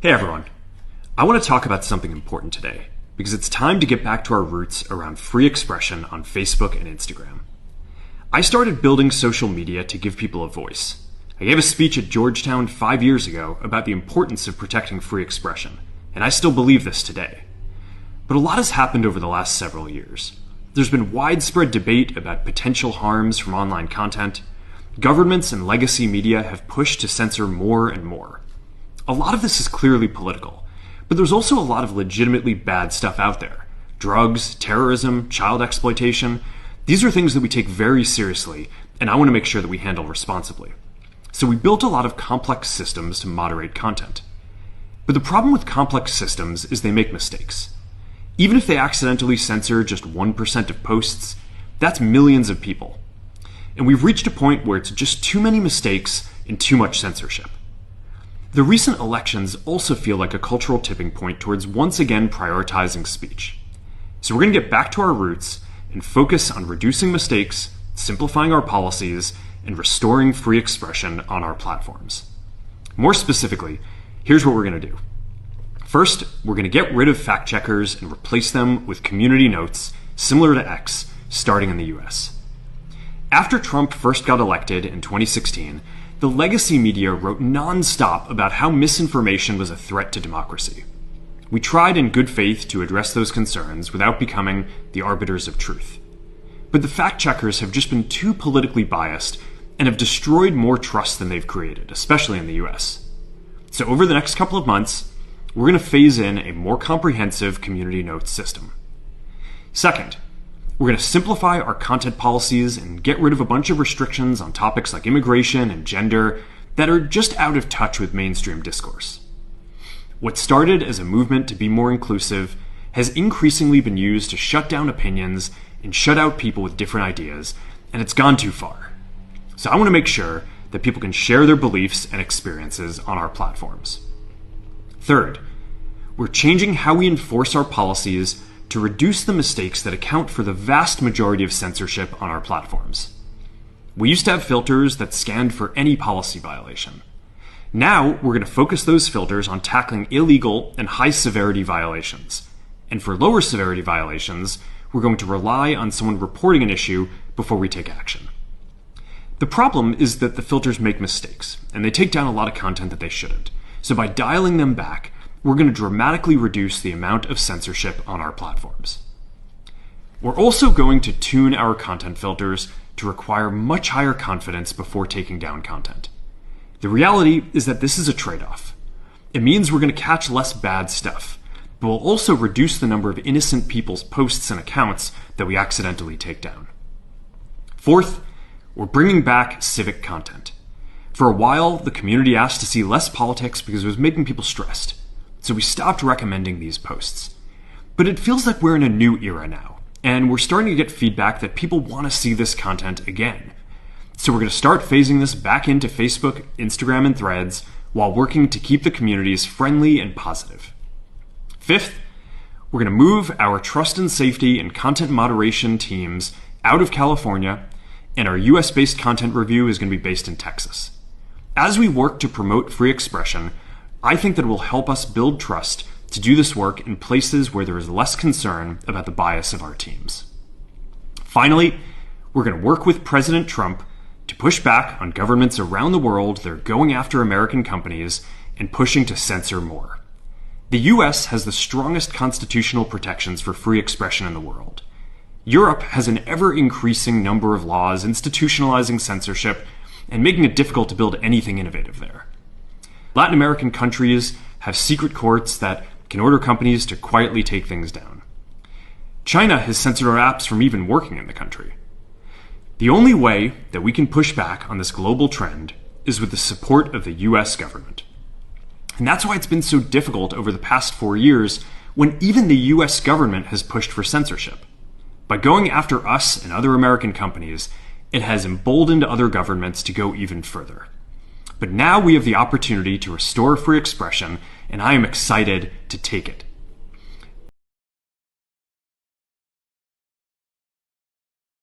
Hey everyone. I want to talk about something important today because it's time to get back to our roots around free expression on Facebook and Instagram. I started building social media to give people a voice. I gave a speech at Georgetown 5 years ago about the importance of protecting free expression, and I still believe this today. But a lot has happened over the last several years. There's been widespread debate about potential harms from online content. Governments and legacy media have pushed to censor more and more. A lot of this is clearly political, but there's also a lot of legitimately bad stuff out there. Drugs, terrorism, child exploitation. These are things that we take very seriously, and I want to make sure that we handle responsibly. So we built a lot of complex systems to moderate content. But the problem with complex systems is they make mistakes. Even if they accidentally censor just 1% of posts, that's millions of people. And we've reached a point where it's just too many mistakes and too much censorship. The recent elections also feel like a cultural tipping point towards once again prioritizing speech. So we're going to get back to our roots and focus on reducing mistakes, simplifying our policies, and restoring free expression on our platforms. More specifically, here's what we're going to do. First, we're going to get rid of fact checkers and replace them with community notes similar to X, starting in the US. After Trump first got elected in 2016, the legacy media wrote non-stop about how misinformation was a threat to democracy. We tried in good faith to address those concerns without becoming the arbiters of truth. But the fact checkers have just been too politically biased and have destroyed more trust than they've created, especially in the US. So over the next couple of months, we're going to phase in a more comprehensive community notes system. Second, we're going to simplify our content policies and get rid of a bunch of restrictions on topics like immigration and gender that are just out of touch with mainstream discourse. What started as a movement to be more inclusive has increasingly been used to shut down opinions and shut out people with different ideas, and it's gone too far. So I want to make sure that people can share their beliefs and experiences on our platforms. Third, we're changing how we enforce our policies to reduce the mistakes that account for the vast majority of censorship on our platforms. We used to have filters that scanned for any policy violation. Now, we're going to focus those filters on tackling illegal and high-severity violations. And for lower severity violations, we're going to rely on someone reporting an issue before we take action. The problem is that the filters make mistakes, and they take down a lot of content that they shouldn't. So by dialing them back, we're going to dramatically reduce the amount of censorship on our platforms. We're also going to tune our content filters to require much higher confidence before taking down content. The reality is that this is a trade-off. It means we're going to catch less bad stuff, but we'll also reduce the number of innocent people's posts and accounts that we accidentally take down. Fourth, we're bringing back civic content. For a while, the community asked to see less politics because it was making people stressed. So we stopped recommending these posts. But it feels like we're in a new era now, and we're starting to get feedback that people want to see this content again. So we're going to start phasing this back into Facebook, Instagram, and Threads while working to keep the communities friendly and positive. Fifth, we're going to move our trust and safety and content moderation teams out of California, and our US-based content review is going to be based in Texas. As we work to promote free expression, I think that it will help us build trust to do this work in places where there is less concern about the bias of our teams. Finally, we're going to work with President Trump to push back on governments around the world that are going after American companies and pushing to censor more. The US has the strongest constitutional protections for free expression in the world. Europe has an ever-increasing number of laws institutionalizing censorship and making it difficult to build anything innovative there. Latin American countries have secret courts that can order companies to quietly take things down. China has censored our apps from even working in the country. The only way that we can push back on this global trend is with the support of the US government. And that's why it's been so difficult over the past 4 years when even the US government has pushed for censorship. By going after us and other American companies, it has emboldened other governments to go even further. But now we have the opportunity to restore free expression, and I am excited to take it.